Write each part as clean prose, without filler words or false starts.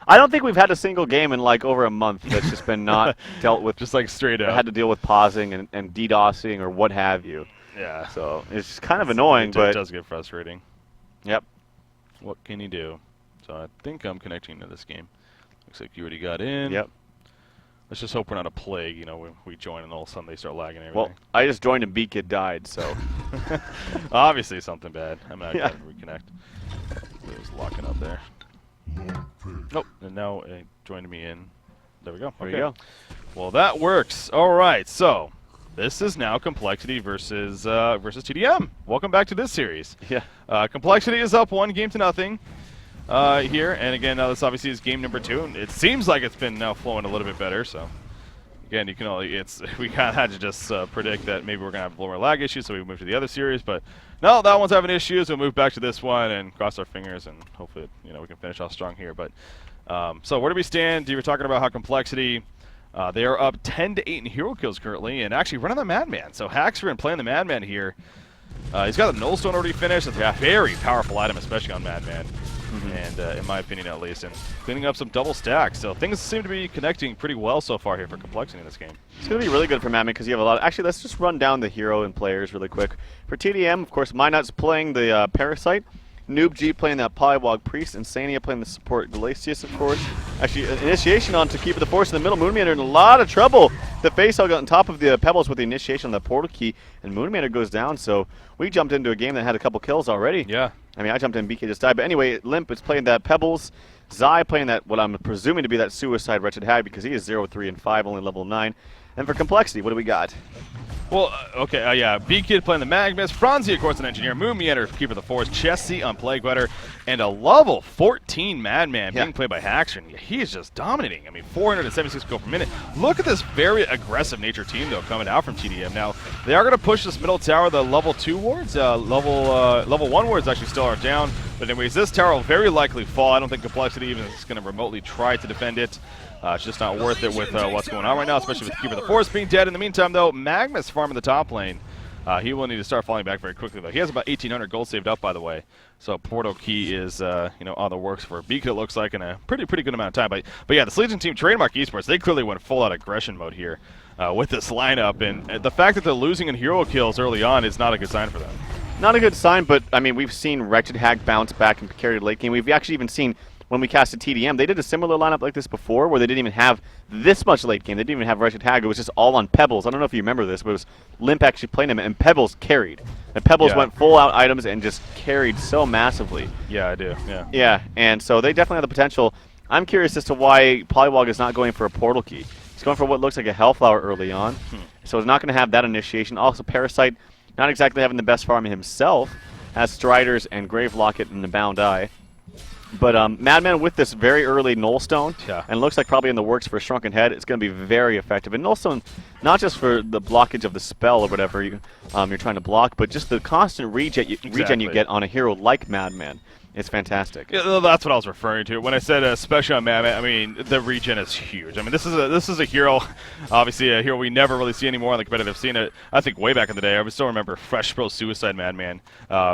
I don't think we've had a single game in like over a month that's just been not dealt with. Just like straight up. Had to deal with pausing and DDoSing or what have you. Yeah. So it's just kind of annoying, It but does get frustrating. Yep. What can you do? So I think I'm connecting to this game. Looks like you already got in. Yep. Let's just hope we're not a plague. You know, we join and all of a sudden they start lagging and Well, everything. I just joined and B-Kid died, so. Obviously something bad. I'm not Yeah. going to reconnect. It was locking up there. Nope. And now it joined me in. There we go. There Okay. you go. Well, that works. All right. So this is now Complexity versus tdM. Welcome back to this series. Yeah. Complexity is up 1-0 here, and again, now this obviously is game number 2, and it seems like it's been now flowing a little bit better. So again, you can only we kind of had to just predict that maybe we're gonna have lower lag issues, so we moved to the other series. But no, that one's having issues. We'll move back to this one and cross our fingers, and hopefully we can finish off strong here. But so where do we stand? You were talking about how Complexity. They are up 10-8 in hero kills currently, and actually running the Madman. So Haxford playing the Madman here. He's got the Null Stone already finished. It's a very powerful item, especially on Madman. And in my opinion at least, and cleaning up some double stacks. So things seem to be connecting pretty well so far here for Complexity in this game. It's going to be really good for Madman because you have a lot. Actually, let's just run down the hero and players really quick. For tdM, of course, Minot's playing the Parasite. Noob G playing that Polywog Priest, and Sania playing the support Glacius, of course. Actually, Initiation on to keep the Force in the middle. Moonmander in a lot of trouble. The face hug on top of the Pebbles with the Initiation on the Portal Key, and Moonmander goes down. So we jumped into a game that had a couple kills already. Yeah. I mean, I jumped in, BK just died. But anyway, Limp is playing that Pebbles. Zai playing that, what I'm presuming to be that Suicide Wretched Hag because he is 0, 3, and 5, only level 9. And for Complexity, what do we got? Well, okay, yeah. B-Kid playing the Magnus, Franzi, of course, an Engineer, Moonmeander, Keeper of the Forest, Chessie on Plague Wetter, and a level 14 Madman being played by Haxton. He is just dominating. I mean, 476 gold per minute. Look at this very aggressive nature team, though, coming out from tdM. Now, they are going to push this middle tower, the level 2 wards. Level 1 wards actually still are down. But anyways, this tower will very likely fall. I don't think Complexity even is going to remotely try to defend it. It's just not worth it with what's going on right now, especially with Keeper of the Forest being dead. In the meantime, though, Magnus farming the top lane. He will need to start falling back very quickly, though. He has about 1,800 gold saved up, by the way. So Portal Key is, on the works for Beacon, it looks like, in a pretty good amount of time. But yeah, this Legion team, Trademark Esports, they clearly went full-out aggression mode here with this lineup. And the fact that they're losing in hero kills early on is not a good sign for them. Not a good sign, but, I mean, we've seen Wretched Hag bounce back and carry late game. We've actually even seen, when we casted tdM, they did a similar lineup like this before where they didn't even have this much late game. They didn't even have Wretched Hag. It was just all on Pebbles. I don't know if you remember this, but it was Limp actually playing him, and Pebbles carried. And Pebbles went full-out items and just carried so massively. Yeah, I do, yeah. Yeah, and so they definitely have the potential. I'm curious as to why Polywog is not going for a Portal Key. He's going for what looks like a Hellflower early on, so he's not going to have that initiation. Also, Parasite, not exactly having the best farm himself, has Striders and Grave Locket in the Bound Eye. But Madman with this very early Null Stone, and looks like probably in the works for Shrunken Head, it's going to be very effective. And Null Stone, not just for the blockage of the spell or whatever you're trying to block, but just the constant regen you get on a hero like Madman. It's fantastic. Yeah, that's what I was referring to when I said especially on Madman. I mean, the regen is huge. I mean, this is a hero, obviously a hero we never really see anymore on the competitive scene. I think way back in the day, I still remember Fresh Pro Suicide Madman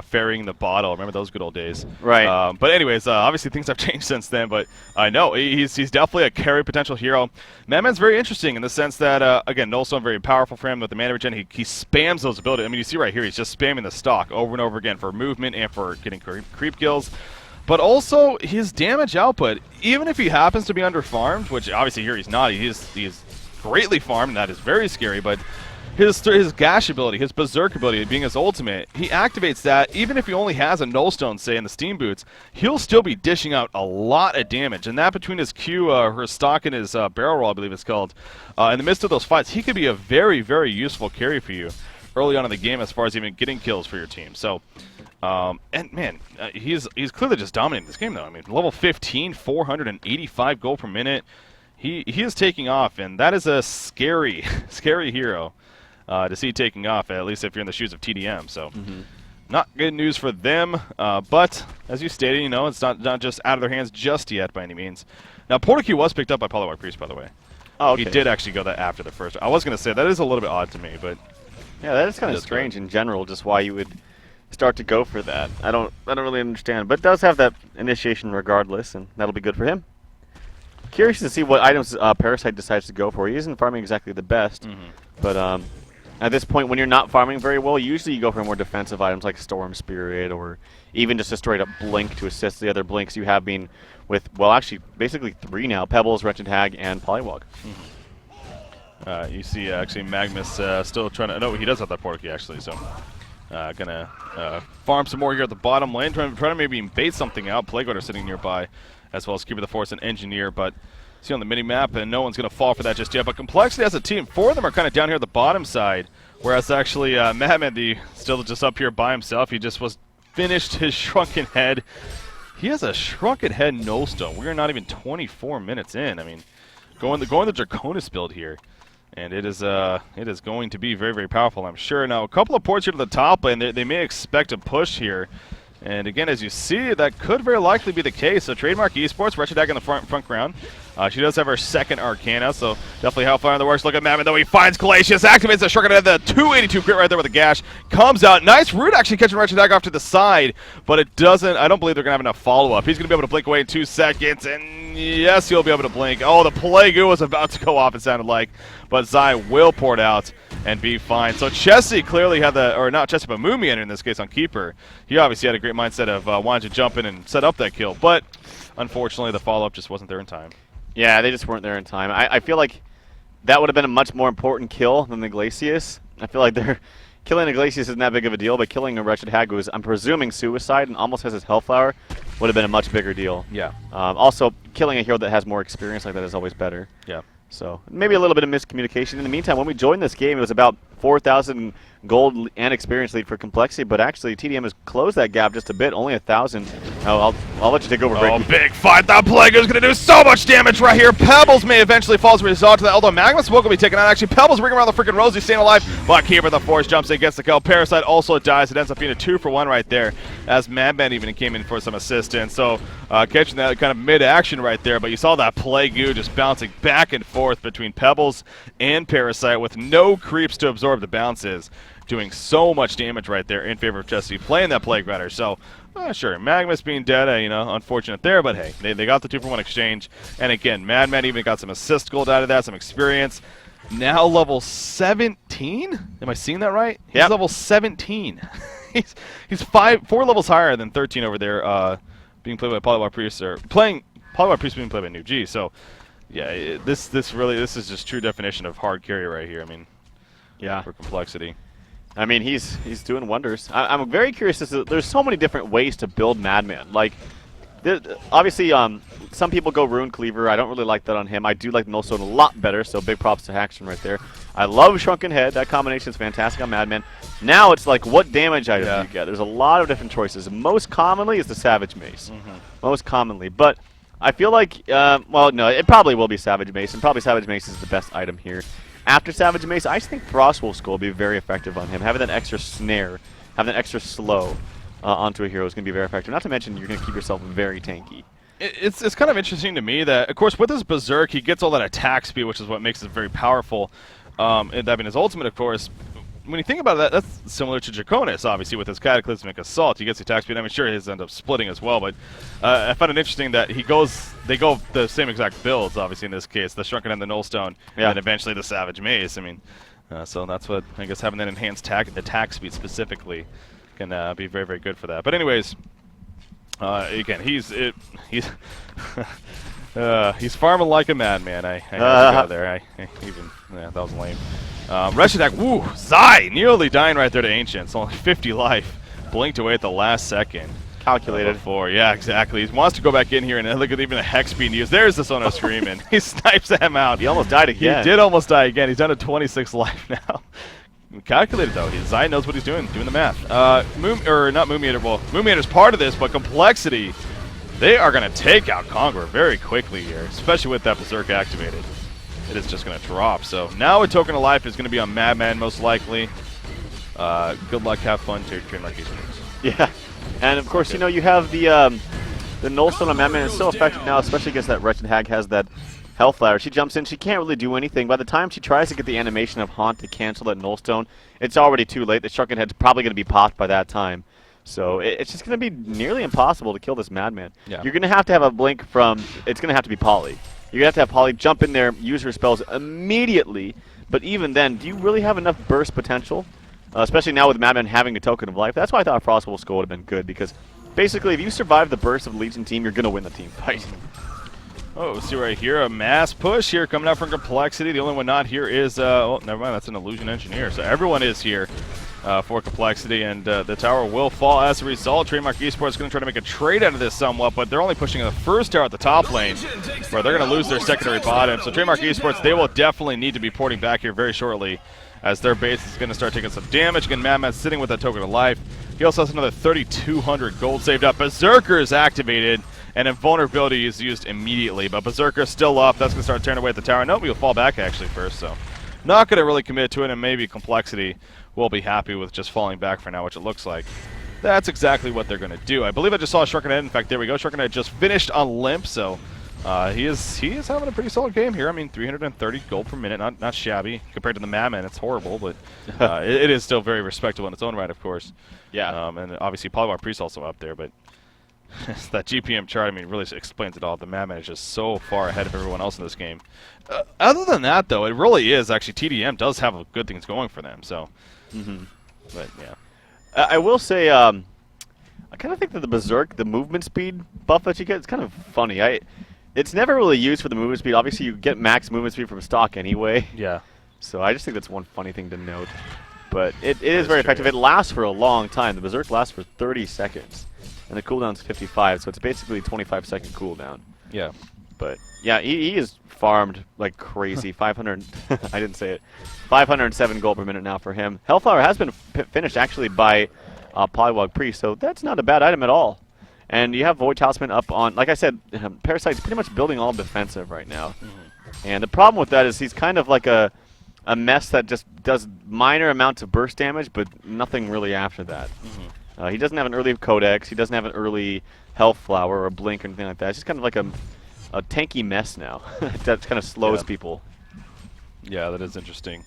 ferrying the bottle. Remember those good old days? Right. But anyways, obviously things have changed since then. But I know he's definitely a carry potential hero. Madman's very interesting in the sense that again, Nullstone very powerful for him with the mana regen. He spams those abilities. I mean, you see right here, he's just spamming the stock over and over again for movement and for getting creep kills. But also, his damage output, even if he happens to be under-farmed, which obviously here he's not, he is greatly farmed, and that is very scary, but his Gash ability, his Berserk ability being his ultimate, he activates that. Even if he only has a Nullstone, say, in the Steam Boots, he'll still be dishing out a lot of damage. And that between his Q, her stock, and his Barrel Roll, I believe it's called, in the midst of those fights, he could be a very, very useful carry for you early on in the game as far as even getting kills for your team. So... and man, he's clearly just dominating this game, though. I mean, level 15, 485 gold per minute. He is taking off, and that is a scary, scary hero to see taking off. At least if you're in the shoes of tdM. So, not good news for them. But as you stated, it's not just out of their hands just yet by any means. Now, Portal Key was picked up by Polywog Priest, by the way. Oh, okay. He did actually go that after the first. I was going to say that is a little bit odd to me, but yeah, that is kind of strange in general. Just why you would start to go for that. I don't really understand, but it does have that initiation regardless, and that'll be good for him. Curious to see what items Parasite decides to go for. He isn't farming exactly the best, but at this point, when you're not farming very well, usually you go for more defensive items like Storm Spirit or even just a straight-up Blink to assist the other Blinks you have been with, well, actually, basically 3 now, Pebbles, Wretched Hag, and Polywog. You see, actually, Magnus still trying to... No, he does have that portal key, actually, so... gonna farm some more here at the bottom lane, trying to maybe bait something out. Plague Rider sitting nearby, as well as Keeper of the Force and Engineer, but see on the mini-map, and no one's gonna fall for that just yet. But Complexity as a team, 4 of them are kind of down here at the bottom side, whereas actually Madman still just up here by himself. He just was finished his Shrunken Head. He has a Shrunken Head no stone. We're not even 24 minutes in. I mean, going the Draconis build here. And it is going to be very, very powerful, I'm sure. Now, a couple of ports here to the top lane. They may expect a push here. And again, as you see, that could very likely be the case. So Trademark Esports, Wretched Hag in the front ground. She does have her second Arcana, so definitely Hellfire in the works. Look at Madman, though. He finds Calacious, activates the Shrunken Head, the 282 crit right there with a gash. Comes out. Nice root actually catching Wretched Hag off to the side, but it doesn't. I don't believe they're going to have enough follow-up. He's going to be able to blink away in 2 seconds, and yes, he'll be able to blink. Oh, the Plague Goo was about to go off, it sounded like, but Zai will pour it out and be fine. So Chessie clearly had the, or not Chessie, but Moomian in this case on Keeper. He obviously had a great mindset of wanting to jump in and set up that kill, but unfortunately the follow-up just wasn't there in time. Yeah, they just weren't there in time. I feel like that would have been a much more important kill than the Glacius. I feel like killing a Glacius isn't that big of a deal, but killing a Wretched Hag, who is, I'm presuming, suicide and almost has his Hellflower, would have been a much bigger deal. Yeah. Also, killing a hero that has more experience like that is always better. Yeah. So maybe a little bit of miscommunication. In the meantime, when we joined this game, it was about 4,000 gold and experience lead for Complexity, but actually tdM has closed that gap just a bit, only 1,000. I'll let you take over, Breaky. Oh, big fight. That Plague is going to do so much damage right here. Pebbles may eventually fall as a result of that, although Magnus will be taken out. Actually, Pebbles ringing around the freaking Rosie, staying alive. But Keeper of the Force jumps in, gets the kill. Parasite also dies. It ends up being a 2-for-1 right there, as Madman even came in for some assistance. So catching that kind of mid-action right there, but you saw that Plague Goo just bouncing back and forth between Pebbles and Parasite with no creeps to absorb the bounces, doing so much damage right there in favor of Chessie playing that Plague Rider. So, sure, Magnus being dead, unfortunate there, but hey, they got the 2-for-1 exchange. And again, Madman even got some assist gold out of that, some experience. Now level 17? Am I seeing that right? He's level 17. he's 4 levels higher than 13 over there, being played by Polywog Priest, or playing Polywog Priest being played by New G. So, yeah, this is just true definition of hard carry right here. I mean, yeah, for Complexity. I mean, he's doing wonders. I'm very curious. There's so many different ways to build Madman. Like, obviously, some people go Rune Cleaver. I don't really like that on him. I do like Nullstone a lot better, so big props to Haxton right there. I love Shrunken Head. That combination is fantastic on Madman. Now it's like, what damage item do you get? There's a lot of different choices. Most commonly is the Savage Mace. Most commonly. But I feel like, well, no, it probably will be Savage Mace, and probably Savage Mace is the best item here. After Savage Mace, I think Frostwolf Skull will be very effective on him. Having that extra snare, having that extra slow onto a hero is going to be very effective. Not to mention, you're going to keep yourself very tanky. It's kind of interesting to me that, of course, with his Berserk, he gets all that attack speed, which is what makes it very powerful. And that being his ultimate, of course. When you think about that, that's similar to Draconis, obviously, with his Cataclysmic Assault. He gets the attack speed. I mean, sure, his end up splitting as well, but I find it interesting that they go the same exact builds, obviously, in this case, the Shrunken and the Nullstone, and eventually the Savage Mace. I mean, so that's what, I guess, having that enhanced attack speed specifically can be very, very good for that. But anyways, again, he's farming like a madman. I have to go there. That was lame. Wretched Hag, woo, Zai nearly dying right there to Ancients. Only 50 life. Blinked away at the last second. Calculated. Yeah, exactly. He wants to go back in here, and look at even the hex being used. There's the Sono screaming. He snipes him out. He almost died again. He did almost die again. He's down to 26 life now. Calculated, though. Zai knows what he's doing the math. Not Moomiator. Well, Moomiator's part of this, but Complexity, they are going to take out Conqueror very quickly here, especially with that Berserk activated. It is just going to drop. So now a Token of Life is going to be on Madman, most likely. Good luck, have fun, trademark esports. Yeah, and of course, you have the Nullstone on Madman is so effective now, especially against that Wretched Hag has that Hellflower. She jumps in, she can't really do anything. By the time she tries to get the animation of HoN to cancel that Nullstone, it's already too late. The Shrunken Head's probably going to be popped by that time. So it's just going to be nearly impossible to kill this Madman. Yeah. You're going to have a blink from, it's going to have to be Poly. You're going to have Poly jump in there, use her spells immediately. But even then, do you really have enough burst potential? Especially now with Madman having a token of life. That's why I thought Frostwolf Skull would have been good, because basically if you survive the burst of the Legion team, you're going to win the team fight. Oh, see right here, a mass push here coming out from Complexity. The only one not here is, oh, never mind, that's an Illusion Engineer. So everyone is here for Complexity, and the tower will fall as a result. Trademark Esports is going to try to make a trade out of this somewhat, but they're only pushing the first tower at the top lane, where they're going to lose their secondary bottom. So Trademark Esports, they will definitely need to be porting back here very shortly, as their base is going to start taking some damage. Again, Madman sitting with a token of life. He also has another 3,200 gold saved up. Berserker is activated, and invulnerability is used immediately. But Berserker still up. That's going to start tearing away at the tower. Nope, he'll fall back actually first, so not going to really commit to it, and maybe Complexity will be happy with just falling back for now, which it looks like. That's exactly what they're going to do. I believe I just saw Sharknado. In fact, there we go. Sharknado just finished on Limp, so he is having a pretty solid game here. I mean, 330 gold per minute, not shabby compared to the Madman. It's horrible, but it is still very respectable in its own right, of course. Yeah. And obviously, Polywar Priest also up there, but that GPM chart, I mean, really explains it all. The Madman is just so far ahead of everyone else in this game. Other than that, though, it really is actually tdM does have good things going for them. So, but yeah, I will say, I kind of think that the Berserk, the movement speed buff that you get, it's kind of funny. It's never really used for the movement speed. Obviously, you get max movement speed from stock anyway. yeah. So I just think that's one funny thing to note. But it is very effective. It lasts for a long time. The Berserk lasts for 30 seconds. And the cooldown's 55, so it's basically a 25-second cooldown. Yeah. But, yeah, he is farmed like crazy. 500, I didn't say it. 507 gold per minute now for him. Hellflower has been finished, actually, by Polywog Priest, so that's not a bad item at all. And you have Void Talisman up on, like I said, Parasite's pretty much building all defensive right now. And the problem with that is he's kind of like a mess that just does minor amounts of burst damage, but nothing really after that. He doesn't have an early Codex, he doesn't have an early Hellflower or a Blink or anything like that. It's just kind of like a tanky mess now that kind of slows people. Yeah, that is interesting.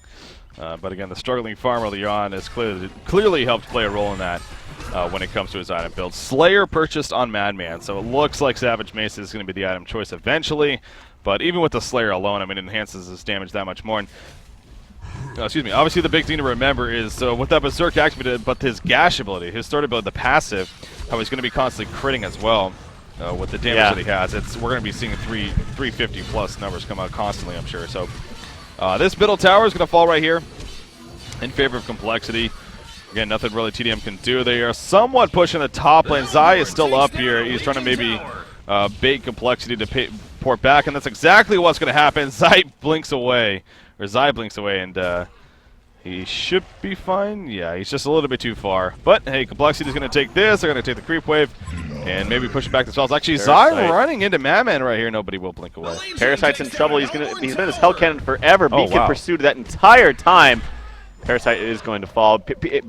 But again, the struggling farm early on has clearly helped play a role in that when it comes to his item build. Slayer purchased on Madman, so it looks like Savage Mace is going to be the item choice eventually. But even with the Slayer alone, I mean, it enhances his damage that much more. And, excuse me. Obviously, the big thing to remember is with that Berserk activated, but his Gash ability, his third ability, the passive, how he's going to be constantly critting as well with the damage that he has. We're going to be seeing 350 plus numbers come out constantly, I'm sure. So this middle tower is going to fall right here in favor of Complexity. Again, nothing really tdM can do. They are somewhat pushing the top lane. Zai is still up here. He's trying to maybe bait Complexity to port back, and that's exactly what's going to happen. Zai blinks away, and he should be fine. Yeah, he's just a little bit too far. But, hey, Complexity is going to take this. They're going to take the creep wave and maybe push it back to spells. Actually, Zai running into Madman right here. Nobody will blink away. Parasite's in trouble. He's been in his Hell Cannon forever. Beacon pursued that entire time. Parasite is going to fall.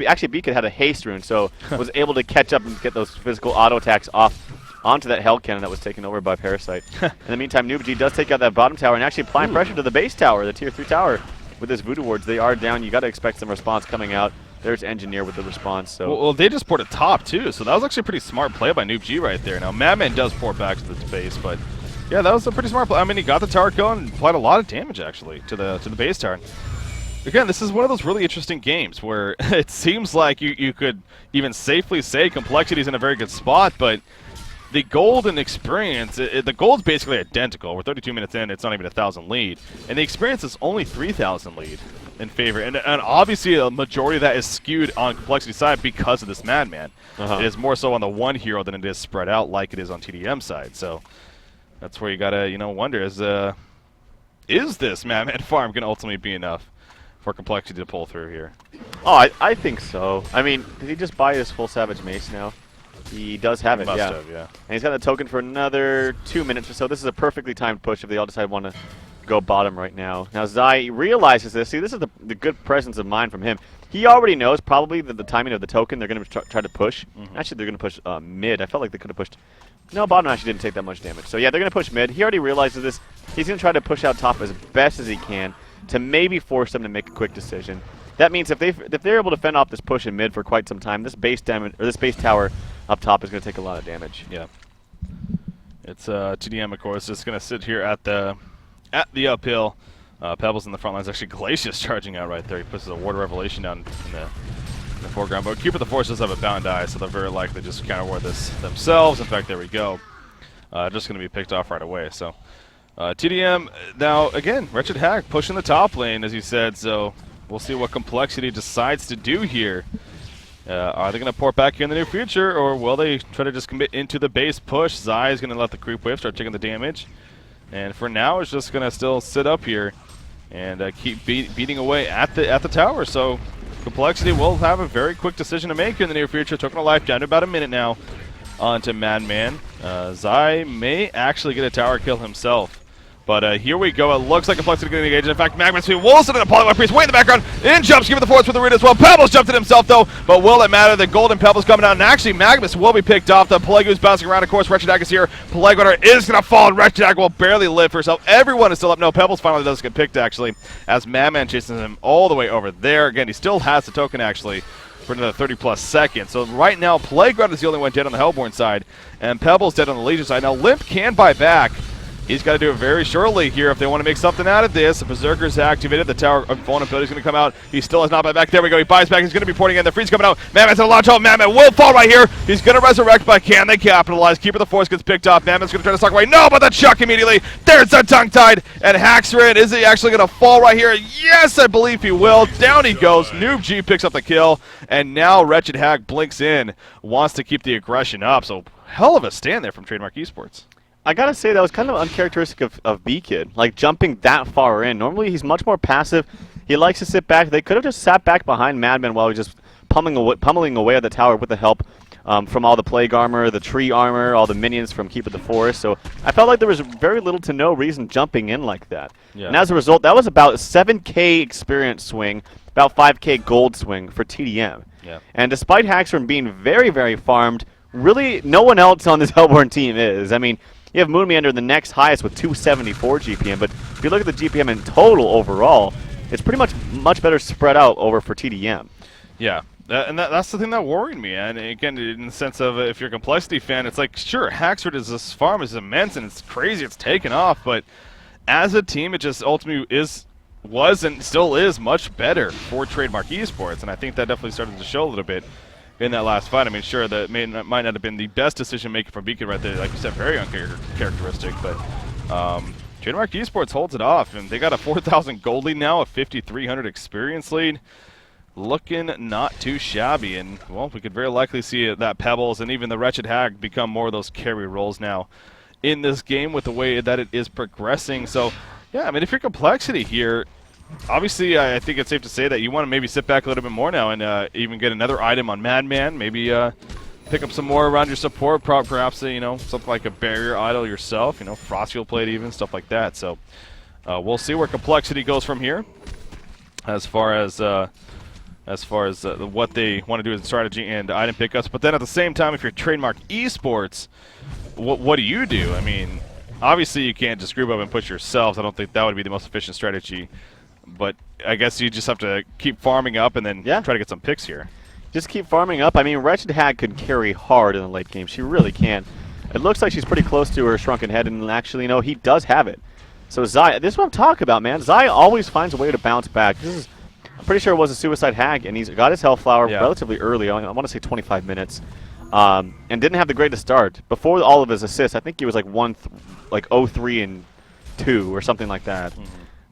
Actually, Beacon had a haste rune, so was able to catch up and get those physical auto attacks off onto that Hell Cannon that was taken over by Parasite. In the meantime, NoobG does take out that bottom tower and actually applying pressure to the base tower, the tier 3 tower. With this Voodoo Wards, they are down. You got to expect some response coming out. There's Engineer with the response. So well, they just ported top too, so that was actually a pretty smart play by NoobG right there. Now Madman does port back to the base, but yeah, that was a pretty smart play. I mean, he got the tower going and applied a lot of damage actually to the base tower. Again, this is one of those really interesting games where it seems like you could even safely say Complexity's in a very good spot, but the gold and experience, the gold's basically identical. We're 32 minutes in, it's not even 1,000 lead. And the experience is only 3,000 lead in favor. And obviously a majority of that is skewed on Complexity's side because of this Madman. It is more so on the one hero than it is spread out like it is on tdM's side. So that's where you gotta, wonder, is this Madman farm going to ultimately be enough for Complexity to pull through here? Oh, I think so. I mean, did he just buy his full Savage Mace now? He does have it, Must yeah. have, yeah. And he's got the token for another 2 minutes or so. This is a perfectly timed push if they all decide want to go bottom right now. Now, Zai realizes this. See, this is the good presence of mind from him. He already knows probably that the timing of the token, they're going to try to push. Actually, they're going to push mid. I felt like they could have pushed. No, bottom actually didn't take that much damage. So, yeah, they're going to push mid. He already realizes this. He's going to try to push out top as best as he can to maybe force them to make a quick decision. That means if they're able to fend off this push in mid for quite some time, this base damage or this base tower up top is going to take a lot of damage. Yeah. It's tdM, of course, just going to sit here at the uphill. Pebbles in the front line is actually Glacius charging out right there. He puts a Ward of Revelation down in the foreground. But Cupid the Force does have a bound eye, so they'll very likely just counter ward this themselves. In fact, there we go. Just going to be picked off right away. So tdM, now, again, Wretched Hag pushing the top lane, as you said, so we'll see what Complexity decides to do here. Are they going to port back here in the near future, or will they try to just commit into the base push? Zai is going to let the creep wave start taking the damage. And for now, it's just going to still sit up here and keep beating away at the tower. So Complexity will have a very quick decision to make in the near future. Token of life down to about a minute now onto Madman. Zai may actually get a tower kill himself. But here we go. It looks like Complexity getting engaged. In fact, Magma between Wilson and the Polywog Priest way in the background. In jumps, giving the force for the read as well. Pebbles jumped it himself, though. But will it matter? The golden Pebbles coming out. And actually, Magnus will be picked off. The Plague is bouncing around. Of course, Wretched Hag is here. Plague Runner is going to fall, and Wretched Hag will barely live for herself. Everyone is still up. No, Pebbles finally does get picked, actually, as Madman chases him all the way over there. Again, he still has the token, actually, for another 30-plus seconds. So right now, Plague Runner is the only one dead on the Hellborn side, and Pebbles dead on the Legion side. Now, Limp can buy back. He's got to do it very shortly here if they want to make something out of this. The Berserker's activated. The tower of vulnerability is going to come out. He still has not buy back. There we go. He buys back. He's going to be porting in. The freeze coming out. Mammoth's going to launch out. Mammoth will fall right here. He's going to resurrect, but can they capitalize? Keeper of the Force gets picked off. Mammoth's going to try to suck away. No, but the chuck immediately. There's the tongue-tied. And Haxrin, is he actually going to fall right here? Yes, I believe he will. Down he goes. Noob G picks up the kill. And now Wretched Hag blinks in. Wants to keep the aggression up. So hell of a stand there from Trademark Esports. I gotta say, that was kind of uncharacteristic of B-Kid, like jumping that far in. Normally he's much more passive. He likes to sit back. They could have just sat back behind Madman while he was just pummeling away at the tower with the help from all the Plague armor, the tree armor, all the minions from Keep of the Forest. So I felt like there was very little to no reason jumping in like that. Yeah. And as a result, that was about a 7K experience swing, about 5K gold swing for tdM. Yeah. And despite Haxorn being very, very farmed, really no one else on this Hellborn team is. I mean, you have Moon Meander the next highest with 274 GPM, but if you look at the GPM in total overall, it's pretty much better spread out over for tdM. Yeah, and that's the thing that worried me. And again, in the sense of if you're a Complexity fan, it's like, sure, Haxford is this farm is immense and it's crazy, it's taken off, but as a team, it just ultimately was and still is much better for Trademark Esports, and I think that definitely started to show a little bit in that last fight. I mean, sure, that might not have been the best decision making from Beacon right there, like you said, very uncharacteristic, but Trademark Esports holds it off, and they got a 4,000 gold lead now, a 5,300 experience lead. Looking not too shabby, and, well, we could very likely see that Pebbles and even the Wretched Hag become more of those carry roles now in this game with the way that it is progressing. So, yeah, I mean, if you're Complexity here, obviously, I think it's safe to say that you want to maybe sit back a little bit more now and even get another item on Madman. Maybe pick up some more around your support. Perhaps you know, something like a barrier idol yourself. You know, Frostfield plate even, stuff like that. So we'll see where Complexity goes from here. As far as what they want to do as strategy and item pickups. But then at the same time, if you're Trademark Esports, what do you do? I mean, obviously you can't just group up and push yourselves. I don't think that would be the most efficient strategy. But I guess you just have to keep farming up and then try to get some picks here. Just keep farming up. I mean, Wretched Hag could carry hard in the late game. She really can. It looks like she's pretty close to her Shrunken Head, and actually, you know, he does have it. So Zai, this is what I'm talking about, man. Zai always finds a way to bounce back. I'm pretty sure it was a Suicide Hag, and he's got his Hellflower relatively early. I want to say 25 minutes. And didn't have the greatest start. Before all of his assists, I think he was like 0-3 and 2 or something like that.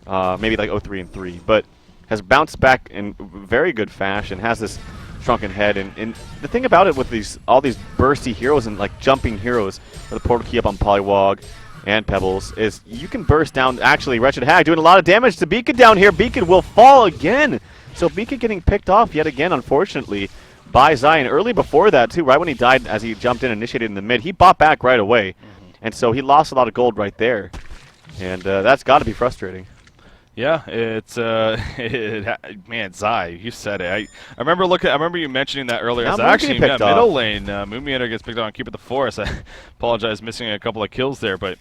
Maybe like 0-3 and 3, but has bounced back in very good fashion, has this Shrunken Head, and the thing about it with all these bursty heroes and like jumping heroes with the portal key up on Polywog and Pebbles is you can burst down. Actually, Wretched Hag doing a lot of damage to Beacon down here. Beacon will fall again. So Beacon getting picked off yet again, unfortunately, by Zion. Early before that, too, right when he died as he jumped in and initiated in the mid, he bought back right away. And so he lost a lot of gold right there. And that's got to be frustrating. Yeah, it's man, Zai, you said it. I remember you mentioning that earlier. It's actually middle lane. Moon Meander gets picked on Keep of the Forest. I apologize, missing a couple of kills there, but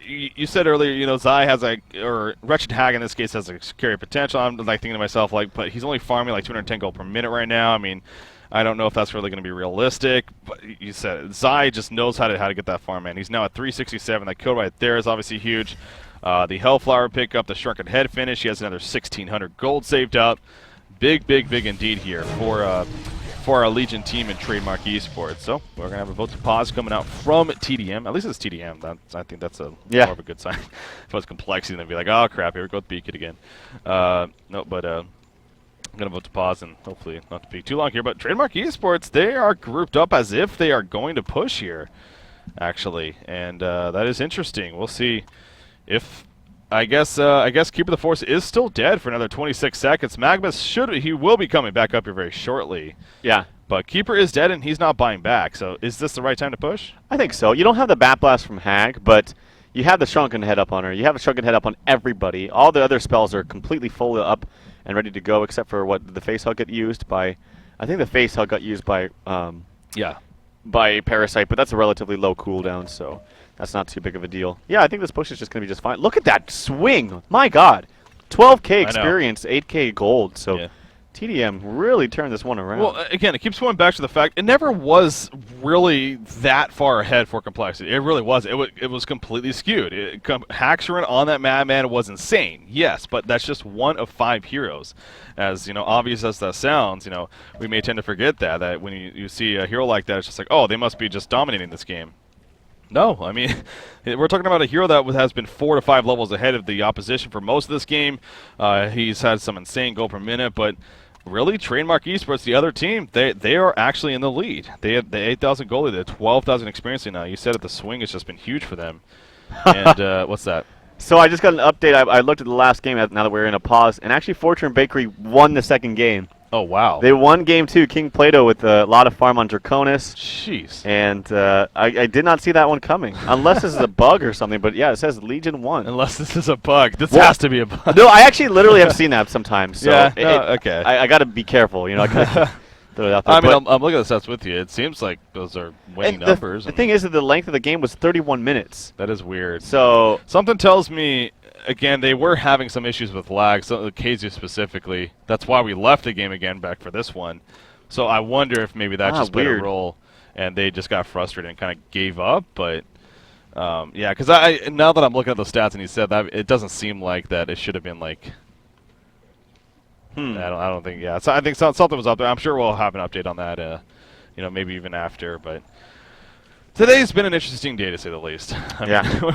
you said earlier, you know, Zai has or Wretched Hag in this case has a carry potential. I'm like thinking to myself, like, but he's only farming like 210 gold per minute right now. I mean, I don't know if that's really going to be realistic, but you said it. Zai just knows how to get that farm, man. He's now at 367. That kill right there is obviously huge. The Hellflower pickup, the Shrunken Head finish. He has another 1,600 gold saved up. Big indeed here for our Legion team in Trademark Esports. So we're gonna have a vote to pause coming out from tdM. At least it's tdM. I think that's more of a good sign. If it was complexity, then be like, oh crap, here we go with Beacon again. No, but I'm gonna vote to pause and hopefully not to be too long here. But Trademark Esports, they are grouped up as if they are going to push here, actually, and that is interesting. We'll see if. I guess Keeper of the Force is still dead for another 26 seconds. Magmus he will be coming back up here very shortly. Yeah. But Keeper is dead and he's not buying back. So is this the right time to push? I think so. You don't have the Bat Blast from Hag, but you have the Shrunken Head up on her. You have a Shrunken Head up on everybody. All the other spells are completely fully up and ready to go, except for what the Face Hug got used by. I think the Face Hug got used by by Parasite, but that's a relatively low cooldown, so that's not too big of a deal. Yeah, I think this push is just going to be just fine. Look at that swing. My God. 12K experience, 8K gold. So yeah. tdM really turned this one around. Well, again, it keeps going back to the fact it never was really that far ahead for complexity. It really was. It was completely skewed. Haxorun on that Madman was insane, yes, but that's just one of 5 heroes. As obvious as that sounds, we may tend to forget that when you see a hero like that, it's just like, oh, they must be just dominating this game. No, I mean, we're talking about a hero that has been 4 to 5 levels ahead of the opposition for most of this game. He's had some insane gold per minute, but really, Trademark Esports, the other team, they are actually in the lead. They have the 8,000 gold, they have 12,000 experience now. You said that the swing has just been huge for them. And what's that? So I just got an update. I looked at the last game now that we're in a pause, and actually Fortune Bakery won the second game. Oh, wow. They won game 2, King Plato, with a lot of farm on Draconis. Jeez. And I did not see that one coming, unless this is a bug or something. But yeah, it says Legion won. Unless this is a bug. This has to be a bug. No, I actually literally have seen that sometimes. So yeah, okay. I got to be careful, I gotta throw it out there. I mean, I'm looking at the stats with you. It seems like those are winning numbers. The thing is that the length of the game was 31 minutes. That is weird. So something tells me, again, they were having some issues with lag, so KZ specifically. That's why we left the game again back for this one. So I wonder if maybe that just played a role and they just got frustrated and kind of gave up. But yeah, because now that I'm looking at the stats and he said that, it doesn't seem like that it should have been like. I don't think. Yeah, so I think something was up there. I'm sure we'll have an update on that. Maybe even after, but. Today's been an interesting day, to say the least.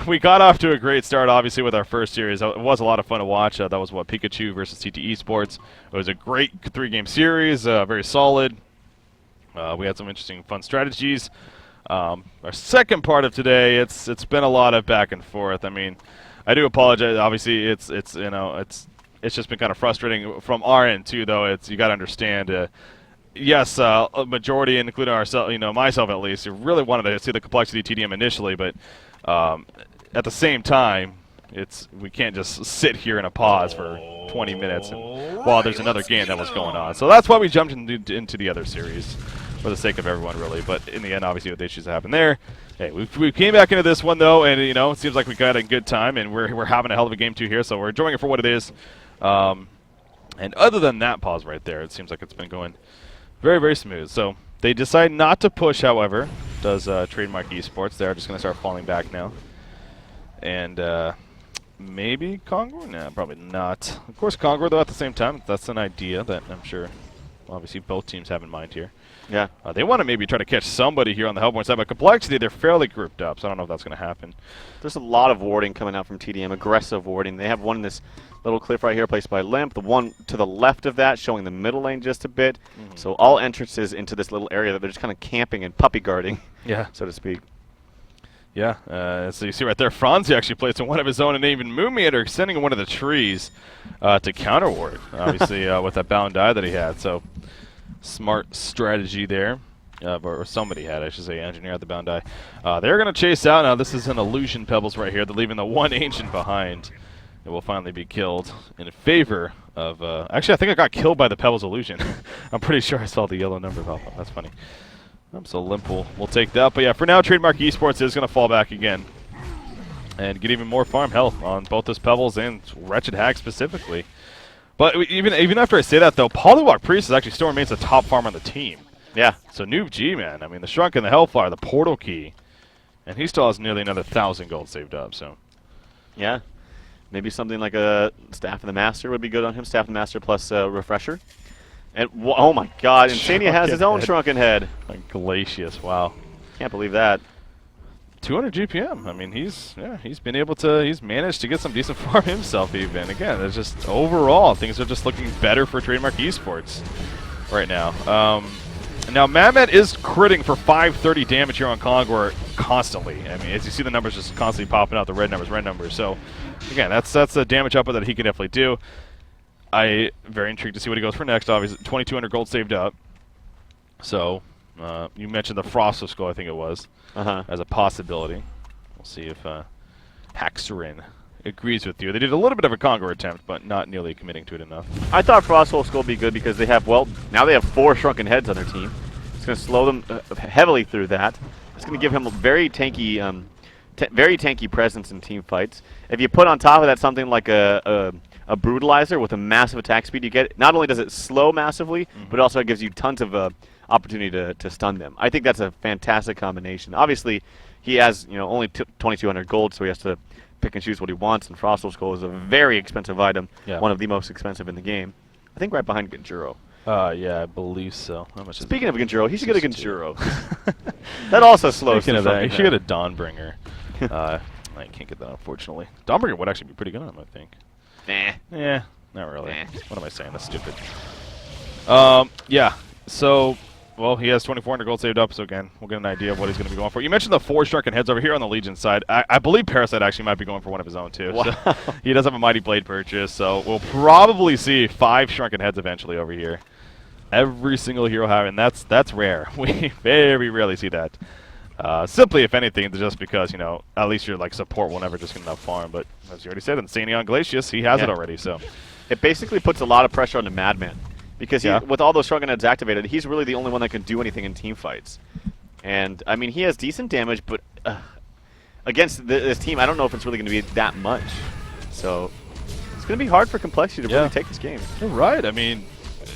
We got off to a great start, obviously, with our first series. It was a lot of fun to watch. That was Pikachu versus TT Esports. It was a great 3-game series, very solid. We had some interesting, fun strategies. Our second part of today, it's been a lot of back and forth. I mean, I do apologize. Obviously, it's just been kind of frustrating from our end too, though. You got to understand. Yes, a majority, including ourselves, myself at least, really wanted to see the complexity tdM initially, but at the same time, we can't just sit here in a pause for 20 minutes while there's another game that was going on. So that's why we jumped into the other series, for the sake of everyone, really. But in the end, obviously, with the issues that happened there, hey, we came back into this one though, and it seems like we got a good time, and we're having a hell of a game too here, so we're enjoying it for what it is. And other than that pause right there, it seems like it's been going very, very smooth. So they decide not to push, however, does Trademark Esports. They're just going to start falling back now. And maybe Congo? No, probably not. Of course, Congo, though, at the same time. That's an idea that I'm sure, obviously, both teams have in mind here. Yeah. They want to maybe try to catch somebody here on the Hellborn side, but Complexity, they're fairly grouped up, so I don't know if that's going to happen. There's a lot of warding coming out from tdM, aggressive warding. They have one in this little cliff right here placed by Limp, the one to the left of that showing the middle lane just a bit. So all entrances into this little area that they're just kind of camping and puppy guarding, so to speak. Yeah, so you see right there, Franzi actually placed in one of his own, and even Moomiator extending one of the trees to counter ward, obviously, with that bound die that he had. So smart strategy there. Or somebody had, I should say, engineer at the bound die. They're going to chase out. Now, this is an illusion Pebbles right here. They're leaving the one ancient behind. It will finally be killed in favor of... actually, I think I got killed by the Pebbles illusion. I'm pretty sure I saw the yellow number pop up. That's funny. So Limp will take that. But yeah, for now, Trademark Esports is going to fall back again and get even more farm health on both this Pebbles and Wretched Hag specifically. But even after I say that, though, Polywalk Priest actually still remains the top farm on the team. Yeah. So Noob G, man. I mean, the Shrunken, the Hellfire, the Portal Key. And he still has nearly another 1,000 gold saved up, so. Yeah. Maybe something like a Staff of the Master would be good on him. Staff of the Master plus Refresher. And oh my God, Insania has his own Shrunken Head. Like Glacius, wow. Can't believe that. 200 GPM. I mean, he's managed to get some decent farm himself even. Again, it's just overall things are just looking better for Trademark Esports right now. Now Madman is critting for 530 damage here on Kongor constantly. I mean, as you see the numbers just constantly popping out, the red numbers. So again, that's a damage output that he can definitely do. I very intrigued to see what he goes for next. Obviously, 2,200 gold saved up. So you mentioned the Frost of Skull, I think it was, as a possibility. We'll see if Haxerin agrees with you. They did a little bit of a Kongor attempt, but not nearly committing to it enough. I thought Frostful Skull would be good because they have, well, now they have 4 Shrunken Heads on their team. It's going to slow them heavily through that. It's going to give him a very tanky presence in team fights. If you put on top of that something like a Brutalizer with a massive attack speed, you get, not only does it slow massively, but also it gives you tons of opportunity to stun them. I think that's a fantastic combination. Obviously, he has only 2,200 gold, so he has to pick and choose what he wants, and Frostful Skull is a very expensive item, one of the most expensive in the game. I think right behind Genjuro. Yeah, I believe so. How much Speaking of Genjuro, he should get a Genjuro. That also slows. Speaking of that, he should get a Dawnbringer. I can't get that, unfortunately. Dawnbringer would actually be pretty good on him, I think. Nah. Yeah, not really. Nah. What am I saying? That's stupid. Yeah, so... Well, he has 2,400 gold saved up, so again, we'll get an idea of what he's going to be going for. You mentioned the 4 Shrunken Heads over here on the Legion side. I believe Parasite actually might be going for one of his own, too. Wow. So he does have a Mighty Blade purchase, so we'll probably see 5 Shrunken Heads eventually over here. Every single hero having, that's rare. We very rarely see that. Simply, if anything, just because, at least your support will never just get enough farm. But as you already said, Insania on Glacius, he has it already, so. It basically puts a lot of pressure on the Madman. Because with all those Shrunken Heads activated, he's really the only one that can do anything in team fights. And, I mean, he has decent damage, but against this team, I don't know if it's really going to be that much. So, it's going to be hard for Complexity to really take this game. You're right. I mean,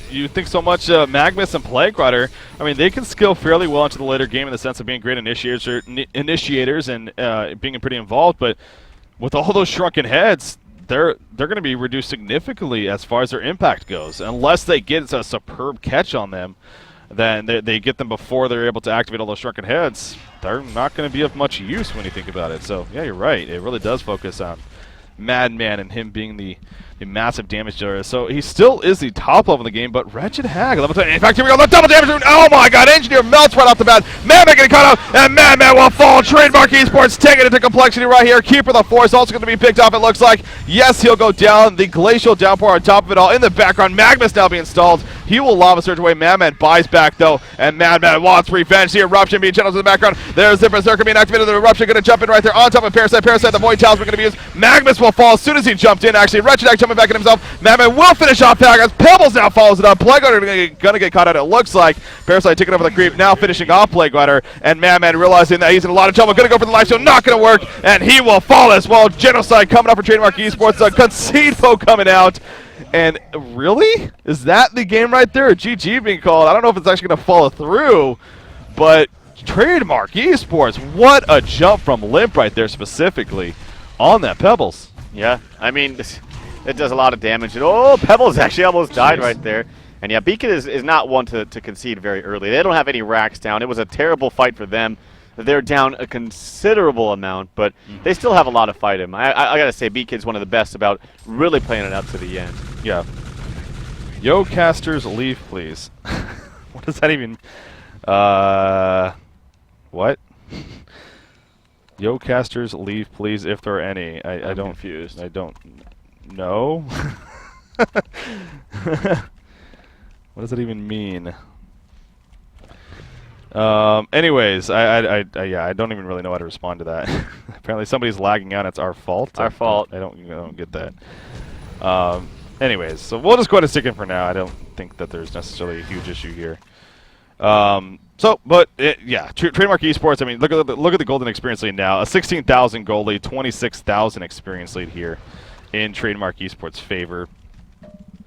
you think so much Magnus and Plague Rider. I mean, they can skill fairly well into the later game in the sense of being great initiators and being pretty involved. But with all those Shrunken Heads, they're going to be reduced significantly as far as their impact goes. Unless they get a superb catch on them, then they get them before they're able to activate all those Shrunken Heads. They're not going to be of much use when you think about it. So, yeah, you're right. It really does focus on Madman and him being the massive damage dealer. So he still is the top level in the game, but Wretched Hag, level 20. In fact, here we go, the double damage. Oh my God, Engineer melts right off the bat. Madman getting caught up, and Madman will fall. Trademark Esports taking it to Complexity right here. Keeper of the Force also going to be picked off, it looks like. Yes, he'll go down. The Glacial Downpour on top of it all. In the background, Magnus now being stalled. He will Lava Surge away. Madman buys back, though, and Madman wants revenge. The Eruption being channeled to the background. There's the Berserker being activated. The Eruption going to jump in right there on top of Parasite. Parasite, the Void Talisman going to be used. Magnus will fall as soon as he jumped in, actually. Wretched Hag jumping back in himself. Madman will finish off Hag as Pebbles now follows it up. Plague Rider going to get caught out, it looks like. Parasite taking over the creep, now finishing off Plague Rider, and Madman realizing that he's in a lot of trouble. Going to go for the life steal, not going to work, and he will fall as well. Genocide coming up for Trademark Esports. Conceido coming out. And really? Is that the game right there? GG being called. I don't know if it's actually going to follow through, but Trademark Esports, what a jump from Limp right there specifically on that Pebbles. Yeah, I mean, it does a lot of damage. And, oh, Pebbles actually almost died right there. And yeah, Beacon is not one to concede very early. They don't have any racks down. It was a terrible fight for them. They're down a considerable amount, but they still have a lot to fight him. I got to say, Beacon's one of the best about really playing it out to the end. Yeah. Yo, casters, leave, please. What does that even... What? Yo, casters, leave, please, if there are any. I'm confused. I don't know. What does that even mean? Anyways, yeah, I don't even really know how to respond to that. Apparently somebody's lagging out. It's our fault. Our fault. I don't get that. Anyways, so we'll just go ahead and stick in for now. I don't think that there's necessarily a huge issue here. Yeah, Trademark Esports. I mean, look at the golden experience lead now. A 16,000 gold lead, 26,000 experience lead here in Trademark Esports' favor.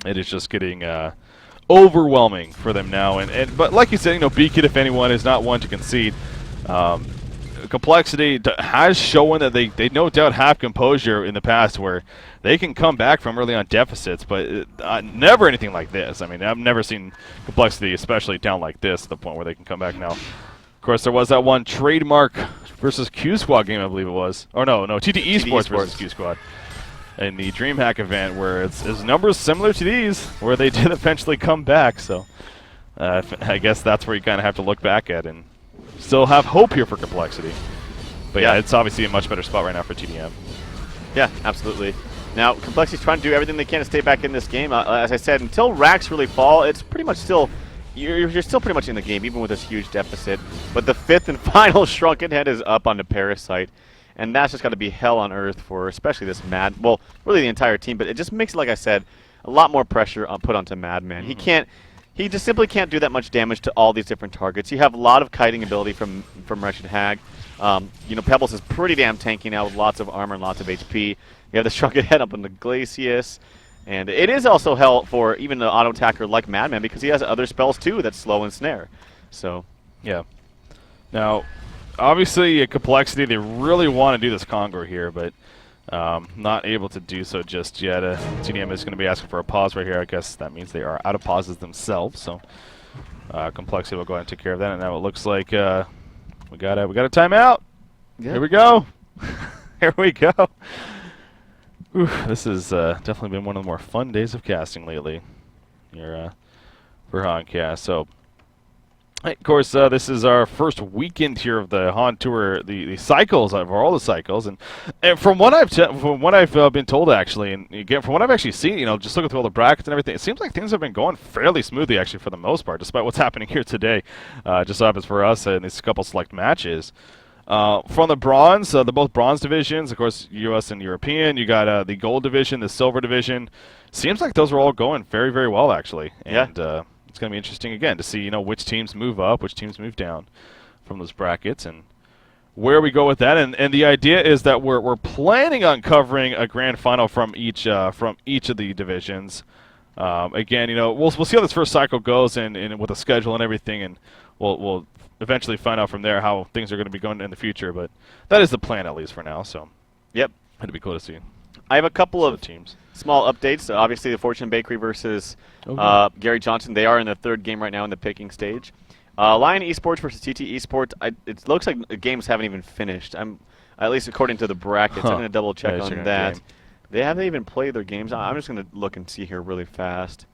It is just getting overwhelming for them now. But like you said, you know, B-Kid, if anyone, is not one to concede. Complexity has shown that they no doubt have composure in the past where they can come back from early on deficits, but never anything like this. I mean, I've never seen Complexity especially down like this to the point where they can come back now. Of course, there was that one Trademark versus Q-Squad game, I believe it was. Or no, tdE Sports versus Q-Squad in the DreamHack event, where it's numbers similar to these, where they did eventually come back. So I guess that's where you kind of have to look back at and still have hope here for Complexity. But yeah, it's obviously a much better spot right now for tdM. Yeah, absolutely. Now, Complexity's trying to do everything they can to stay back in this game. As I said, until racks really fall, it's pretty much still, you're still pretty much in the game, even with this huge deficit. But the 5th and final Shrunken Head is up on the Parasite. And that's just got to be hell on earth for especially this well, really the entire team. But it just makes it, like I said, a lot more pressure put onto Madman. He just simply can't do that much damage to all these different targets. You have a lot of kiting ability from Wretched Hag. You know, Pebbles is pretty damn tanky now with lots of armor and lots of HP. You have the Shrunken Head up on the Glacius. And it is also hell for even the auto attacker like Madman because he has other spells too that slow and snare. So, yeah. Now, obviously, at Complexity, they really want to do this Congo here, but not able to do so just yet. tdM is going to be asking for a pause right here. I guess that means they are out of pauses themselves. So Complexity will go ahead and take care of that. And now it looks like we got a timeout. Yep. Here we go. Here we go. Ooh, this has definitely been one of the more fun days of casting lately here for HoNcast. So. Of course, this is our first weekend here of the HoN Tour, the cycles of all the cycles, and from what I've been told actually, and again from what I've actually seen, you know, just looking through all the brackets and everything, it seems like things have been going fairly smoothly actually for the most part, despite what's happening here today. Just so happens for us in these couple select matches. From the bronze, the both bronze divisions, of course, U.S. and European. You got the gold division, the silver division. Seems like those are all going very, very well actually, and it's going to be interesting again to see, you know, which teams move up, which teams move down from those brackets, and where we go with that. And the idea is that we're planning on covering a grand final from each of the divisions. Again, you know, we'll see how this first cycle goes, and with the schedule and everything, and we'll eventually find out from there how things are going to be going in the future. But that is the plan, at least for now. So, yep, it'd be cool to see. I have a couple of teams. Small updates. Obviously, the Fortune Bakery versus Gary Johnson. They are in the 3rd game right now in the picking stage. Lion Esports versus TT Esports. It looks like the games haven't even finished. At least according to the brackets. I'm going to double check on that. They haven't even played their games. I'm just going to look and see here really fast.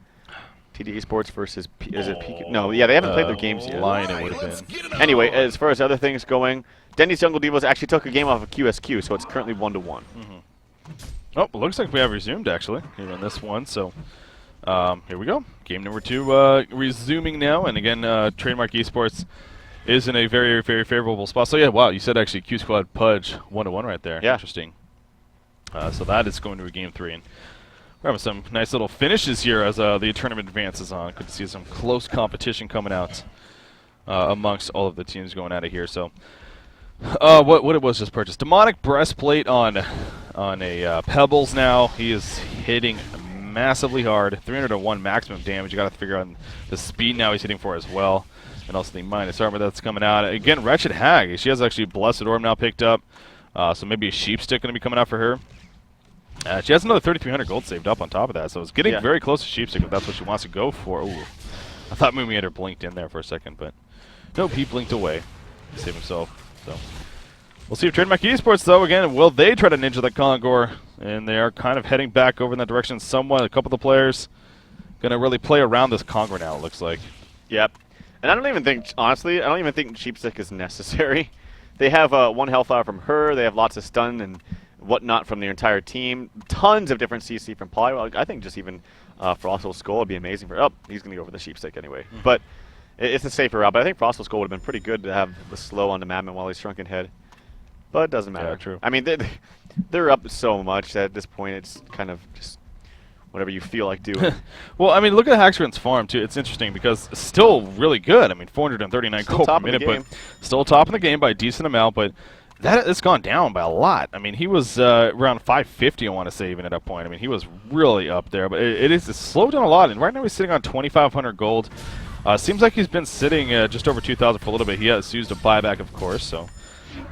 TT Esports versus is it PQ? No, yeah, they haven't played their games yet. Lion it would have been. Anyway, as far as other things going, Denny's Jungle Divas actually took a game off of QSQ, so it's currently 1-1. Oh, looks like we have resumed, actually, here on this one. So, here we go. Game number 2 resuming now. And again, Trademark Esports is in a very, very favorable spot. So, yeah, wow, you said actually Q-Squad Pudge 1-1 right there. Yeah. Interesting. So that is going to a game 3. And we're having some nice little finishes here as the tournament advances on. Good to see some close competition coming out amongst all of the teams going at it here. So, what it was just purchased. Demonic Breastplate on a Pebbles now. He is hitting massively hard. 301 maximum damage. You got to figure out the speed now he's hitting for as well. And also the minus armor that's coming out. Again, Wretched Hag. She has actually Blessed Orb now picked up. So maybe a Sheep Stick going to be coming out for her. She has another 3,300 gold saved up on top of that. So it's getting very close to Sheep Stick if that's what she wants to go for. Ooh. I thought Moomy had her blinked in there for a second, but nope, he blinked away. Save himself. So we'll see if Trademark Esports, though, again, will they try to ninja the Kongor? And they are kind of heading back over in that direction somewhat. A couple of the players going to really play around this Kongor now, it looks like. Yep. And I don't even think, honestly, Sheepstick is necessary. They have 1 Hellfire from her. They have lots of stun and whatnot from their entire team. Tons of different CC from Polywog. I think just even Frostful Skull would be amazing for... Oh, he's going to go for the Sheepstick anyway. But it's a safer route. But I think Frostful Skull would have been pretty good to have the slow on the Madman while he's Shrunken Head. But it doesn't matter. Yeah, true. I mean, they're up so much that at this point it's kind of just whatever you feel like doing. Well, I mean, look at Haxgren's farm, too. It's interesting because it's still really good. I mean, 439 gold per minute, but still top in the game by a decent amount. But that it's gone down by a lot. I mean, he was around 550, I want to say, even at that point. I mean, he was really up there, but it's slowed down a lot. And right now he's sitting on 2,500 gold. Seems like he's been sitting just over 2,000 for a little bit. He has used a buyback, of course, so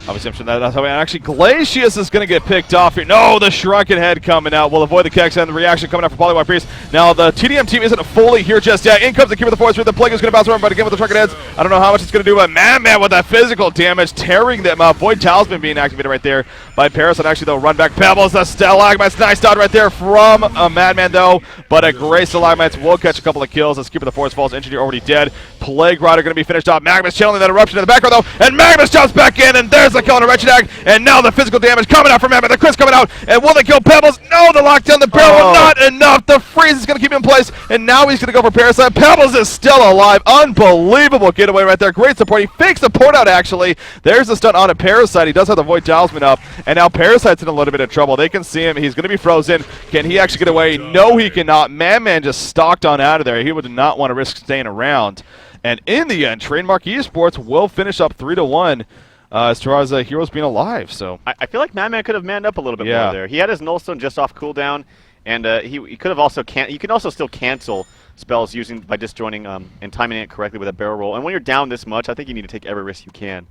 obviously I'm sure that's how. Actually, Glacius is going to get picked off here. No, the Shrunken Head coming out will avoid the Kex and the reaction coming out from Polywog Priest. Now the tdM team isn't fully here just yet. In comes the Keeper of the Forest. The Plague is going to bounce around, but again with the Shrunken Heads, I don't know how much it's going to do, but Madman with that physical damage, tearing them up. Void Talisman being activated right there by Parasite. Actually, they'll run back. Pebbles, the Stalagmites. Nice dodge right there from Madman, though, but a great Stalagmites will catch a couple of kills as Keeper of the Forest falls. Engineer already dead. Plague Rider going to be finished off. Magnus channeling that eruption in the background, though, and Magnus jumps back in, and there's the kill on a Wretched Ag, and now the physical damage coming out from Madman. The Chris coming out, and will they kill Pebbles? No, the lockdown, the barrel, not enough. The freeze is going to keep him in place, and now he's going to go for Parasite. Pebbles is still alive. Unbelievable getaway right there. Great support. He fakes the port out, actually. There's the stun on a Parasite. He does have the Void Talisman up, and now Parasite's in a little bit of trouble. They can see him. He's going to be frozen. Can he actually get away? No, he cannot. Madman just stalked on out of there. He would not want to risk staying around. And in the end, Trademark Esports will finish up 3-1 as far as Heroes being alive. So I feel like Madman could have manned up a little bit more there. He had his Nullstone just off cooldown, and he could have also you can also still cancel spells by disjoining and timing it correctly with a barrel roll. And when you're down this much, I think you need to take every risk you can.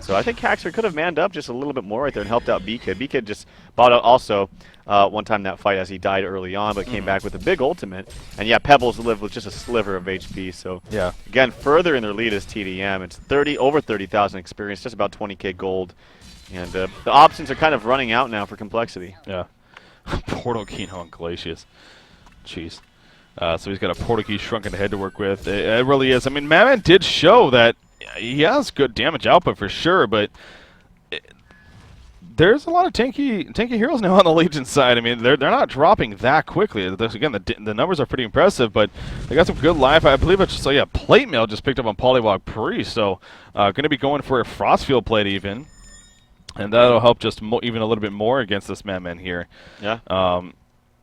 So I think Haxer could have manned up just a little bit more right there and helped out B-Kid. B-Kid just bought out also one time that fight as he died early on, but came back with a big ultimate. And yeah, Pebbles lived with just a sliver of HP. So yeah, again, further in their lead is tdM. It's over 30,000 experience, just about 20k gold. And the options are kind of running out now for Complexity. Yeah. Portal Key on Glacius. Jeez. So he's got a Portal Key Shrunken Head to work with. It really is. I mean, Madman did show that he has good damage output for sure, but there's a lot of tanky heroes now on the Legion side. I mean, they're not dropping that quickly. Again, the numbers are pretty impressive, but they got some good life. I believe it's just, yeah, Plate Mail just picked up on Polywog Priest, so going to be going for a Frostfield Plate even, and that'll help just even a little bit more against this Madman here. Yeah.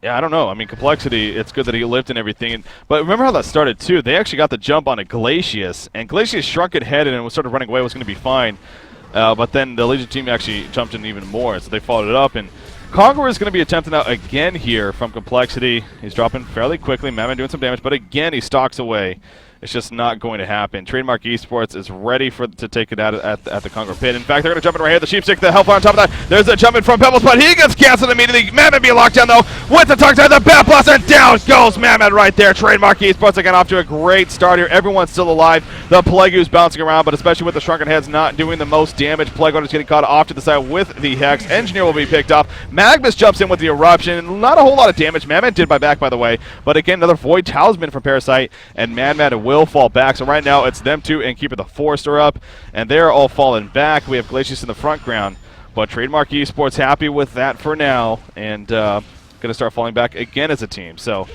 Yeah, I don't know. I mean, Complexity, it's good that he lived and everything. But remember how that started, too? They actually got the jump on a Glacius, and Glacius shrunk it head and started running away. It was going to be fine. But then the Legion team actually jumped in even more, so they followed it up. And Conqueror is going to be attempting out again here from Complexity. He's dropping fairly quickly. Madman doing some damage, but again, he stalks away. It's just not going to happen. Trademark Esports is ready to take it out at the Conqueror pit. In fact, they're going to jump in right here. The Sheepstick, the Hellfire on top of that. There's a jump in from Pebbles, but he gets canceled immediately. Madman being locked down, though, with the tongue tie, the Bat Blaster, and down goes Madman right there. Trademark Esports again off to a great start here. Everyone's still alive. The Plague's bouncing around, but especially with the Shrunken Heads not doing the most damage. Plague is getting caught off to the side with the Hex. Engineer will be picked off. Magnus jumps in with the Eruption. Not a whole lot of damage. Madman did buy back, by the way, but again, another Void Talisman from Parasite, and Madman will fall back. So right now, it's them two and Keeper the Forest are up, and they're all falling back. We have Glacius in the front ground, but Trademark Esports happy with that for now, and going to start falling back again as a team. So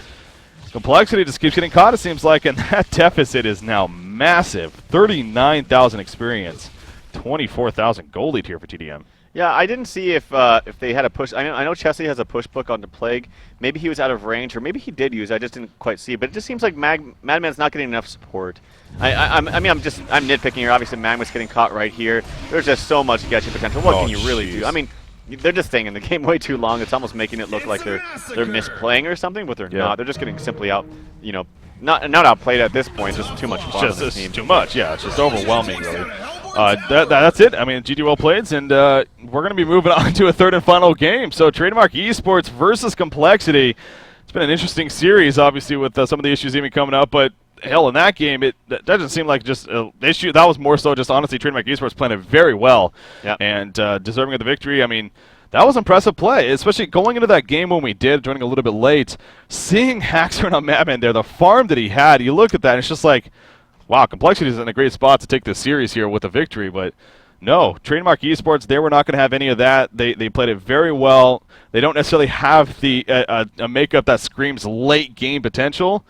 Complexity just keeps getting caught, it seems like, and that deficit is now massive. 39,000 experience, 24,000 gold lead here for tdM. Yeah, I didn't see if they had a push. I know Chesley has a push book on the Plague. Maybe he was out of range, or maybe he did use. I just didn't quite see. But it just seems like Madman's not getting enough support. I'm nitpicking here. Obviously, Magma's getting caught right here. There's just so much getcha potential. What can you really do? I mean, they're just staying in the game way too long. It's almost making it look like they're misplaying or something, but they're not. They're just getting simply out. Not outplayed at this point. Just too much fun. Just too much. Yeah, it's just overwhelming, really. That's it. I mean, GG well played, and we're going to be moving on to a third and final game. So Trademark Esports versus Complexity. It's been an interesting series, obviously, with some of the issues even coming up, but hell, in that game, that doesn't seem like just an issue. That was more so just, honestly, Trademark Esports playing it very well and deserving of the victory. I mean, that was impressive play, especially going into that game when we did, joining a little bit late. Seeing Haxer and Madman there, the farm that he had, you look at that, and it's just like, wow, Complexity is in a great spot to take this series here with a victory, but no, Trademark Esports, they were not going to have any of that. They played it very well. They don't necessarily have the a makeup that screams late game potential,